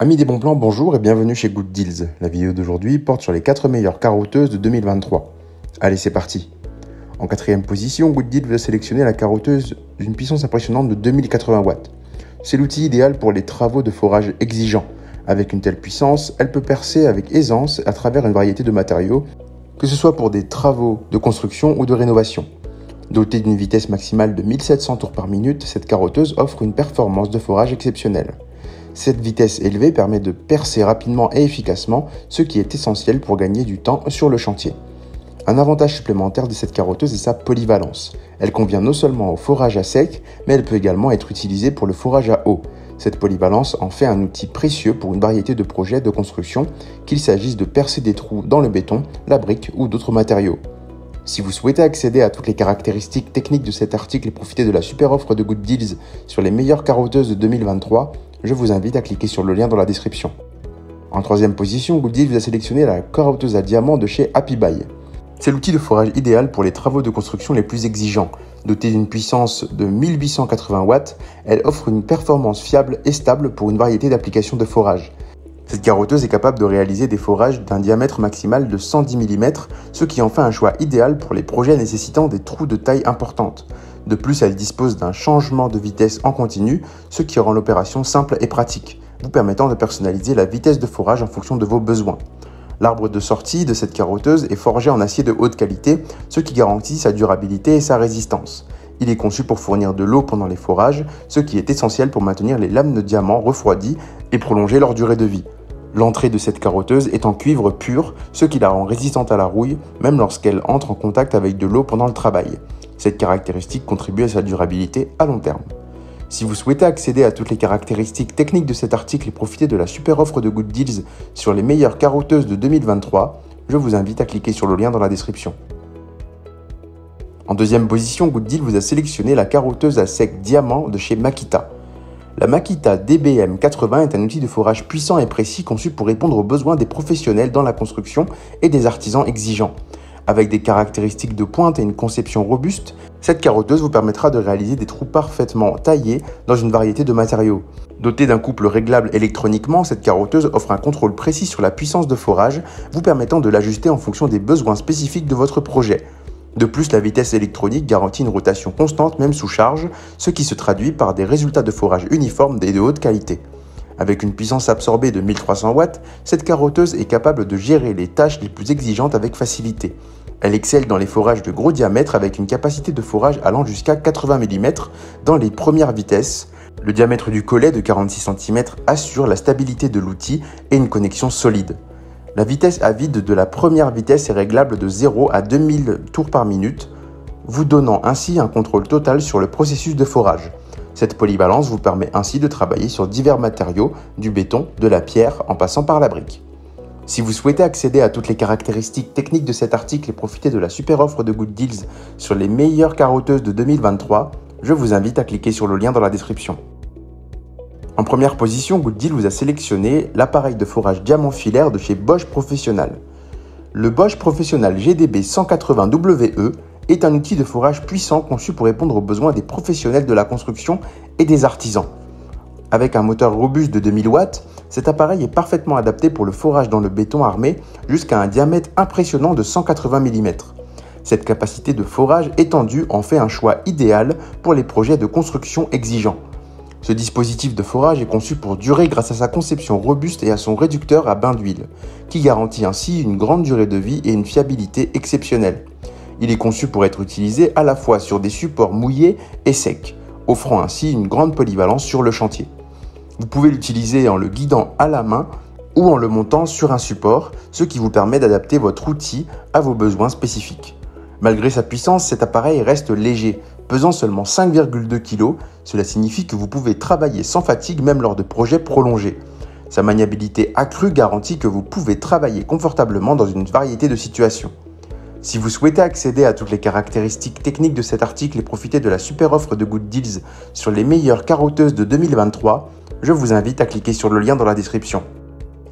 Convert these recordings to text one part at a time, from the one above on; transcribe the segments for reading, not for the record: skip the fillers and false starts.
Amis des bons plans, bonjour et bienvenue chez Good Deals. La vidéo d'aujourd'hui porte sur les 4 meilleures carotteuses de 2023. Allez, c'est parti. En quatrième position, Good Deals va sélectionner la carotteuse d'une puissance impressionnante de 2080 watts. C'est l'outil idéal pour les travaux de forage exigeants. Avec une telle puissance, elle peut percer avec aisance à travers une variété de matériaux, que ce soit pour des travaux de construction ou de rénovation. Dotée d'une vitesse maximale de 1700 tours par minute, cette carotteuse offre une performance de forage exceptionnelle. Cette vitesse élevée permet de percer rapidement et efficacement, ce qui est essentiel pour gagner du temps sur le chantier. Un avantage supplémentaire de cette carotteuse est sa polyvalence. Elle convient non seulement au forage à sec, mais elle peut également être utilisée pour le forage à eau. Cette polyvalence en fait un outil précieux pour une variété de projets de construction, qu'il s'agisse de percer des trous dans le béton, la brique ou d'autres matériaux. Si vous souhaitez accéder à toutes les caractéristiques techniques de cet article et profiter de la super offre de Good Deals sur les meilleures carotteuses de 2023, je vous invite à cliquer sur le lien dans la description. En troisième position, Good Deals vous a sélectionné la carotteuse à diamant de chez Happy Buy. C'est l'outil de forage idéal pour les travaux de construction les plus exigeants. Dotée d'une puissance de 1880 watts, elle offre une performance fiable et stable pour une variété d'applications de forage. Cette carotteuse est capable de réaliser des forages d'un diamètre maximal de 110 mm, ce qui en fait un choix idéal pour les projets nécessitant des trous de taille importante. De plus, elle dispose d'un changement de vitesse en continu, ce qui rend l'opération simple et pratique, vous permettant de personnaliser la vitesse de forage en fonction de vos besoins. L'arbre de sortie de cette carotteuse est forgé en acier de haute qualité, ce qui garantit sa durabilité et sa résistance. Il est conçu pour fournir de l'eau pendant les forages, ce qui est essentiel pour maintenir les lames de diamant refroidies et prolonger leur durée de vie. L'entrée de cette carotteuse est en cuivre pur, ce qui la rend résistante à la rouille, même lorsqu'elle entre en contact avec de l'eau pendant le travail. Cette caractéristique contribue à sa durabilité à long terme. Si vous souhaitez accéder à toutes les caractéristiques techniques de cet article et profiter de la super offre de Good Deals sur les meilleures carotteuses de 2023, je vous invite à cliquer sur le lien dans la description. En deuxième position, Good Deals vous a sélectionné la carotteuse à sec diamant de chez Makita. La Makita DBM 80 est un outil de forage puissant et précis conçu pour répondre aux besoins des professionnels dans la construction et des artisans exigeants. Avec des caractéristiques de pointe et une conception robuste, cette carotteuse vous permettra de réaliser des trous parfaitement taillés dans une variété de matériaux. Dotée d'un couple réglable électroniquement, cette carotteuse offre un contrôle précis sur la puissance de forage, vous permettant de l'ajuster en fonction des besoins spécifiques de votre projet. De plus, la vitesse électronique garantit une rotation constante même sous charge, ce qui se traduit par des résultats de forage uniformes et de haute qualité. Avec une puissance absorbée de 1300 watts, cette carotteuse est capable de gérer les tâches les plus exigeantes avec facilité. Elle excelle dans les forages de gros diamètre avec une capacité de forage allant jusqu'à 80 mm dans les premières vitesses. Le diamètre du collet de 46 cm assure la stabilité de l'outil et une connexion solide. La vitesse à vide de la première vitesse est réglable de 0 à 2000 tours par minute, vous donnant ainsi un contrôle total sur le processus de forage. Cette polyvalence vous permet ainsi de travailler sur divers matériaux, du béton, de la pierre, en passant par la brique. Si vous souhaitez accéder à toutes les caractéristiques techniques de cet article et profiter de la super offre de Good Deals sur les meilleures carotteuses de 2023, je vous invite à cliquer sur le lien dans la description. En première position, Good Deals vous a sélectionné l'appareil de forage diamant filaire de chez Bosch Professional. Le Bosch Professional GDB 180WE est un outil de forage puissant conçu pour répondre aux besoins des professionnels de la construction et des artisans. Avec un moteur robuste de 2000 watts, cet appareil est parfaitement adapté pour le forage dans le béton armé jusqu'à un diamètre impressionnant de 180 mm. Cette capacité de forage étendue en fait un choix idéal pour les projets de construction exigeants. Ce dispositif de forage est conçu pour durer grâce à sa conception robuste et à son réducteur à bain d'huile, qui garantit ainsi une grande durée de vie et une fiabilité exceptionnelle. Il est conçu pour être utilisé à la fois sur des supports mouillés et secs, offrant ainsi une grande polyvalence sur le chantier. Vous pouvez l'utiliser en le guidant à la main ou en le montant sur un support, ce qui vous permet d'adapter votre outil à vos besoins spécifiques. Malgré sa puissance, cet appareil reste léger, pesant seulement 5,2 kg. Cela signifie que vous pouvez travailler sans fatigue même lors de projets prolongés. Sa maniabilité accrue garantit que vous pouvez travailler confortablement dans une variété de situations. Si vous souhaitez accéder à toutes les caractéristiques techniques de cet article et profiter de la super offre de Good Deals sur les meilleures carotteuses de 2023, je vous invite à cliquer sur le lien dans la description.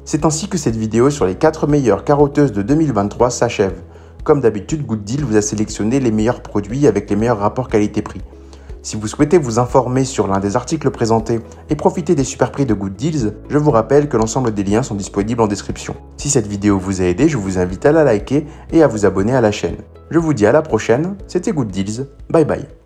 C'est ainsi que cette vidéo sur les 4 meilleures carotteuses de 2023 s'achève. Comme d'habitude, Good Deals vous a sélectionné les meilleurs produits avec les meilleurs rapports qualité-prix. Si vous souhaitez vous informer sur l'un des articles présentés et profiter des super prix de Good Deals, je vous rappelle que l'ensemble des liens sont disponibles en description. Si cette vidéo vous a aidé, je vous invite à la liker et à vous abonner à la chaîne. Je vous dis à la prochaine, c'était Good Deals, bye bye.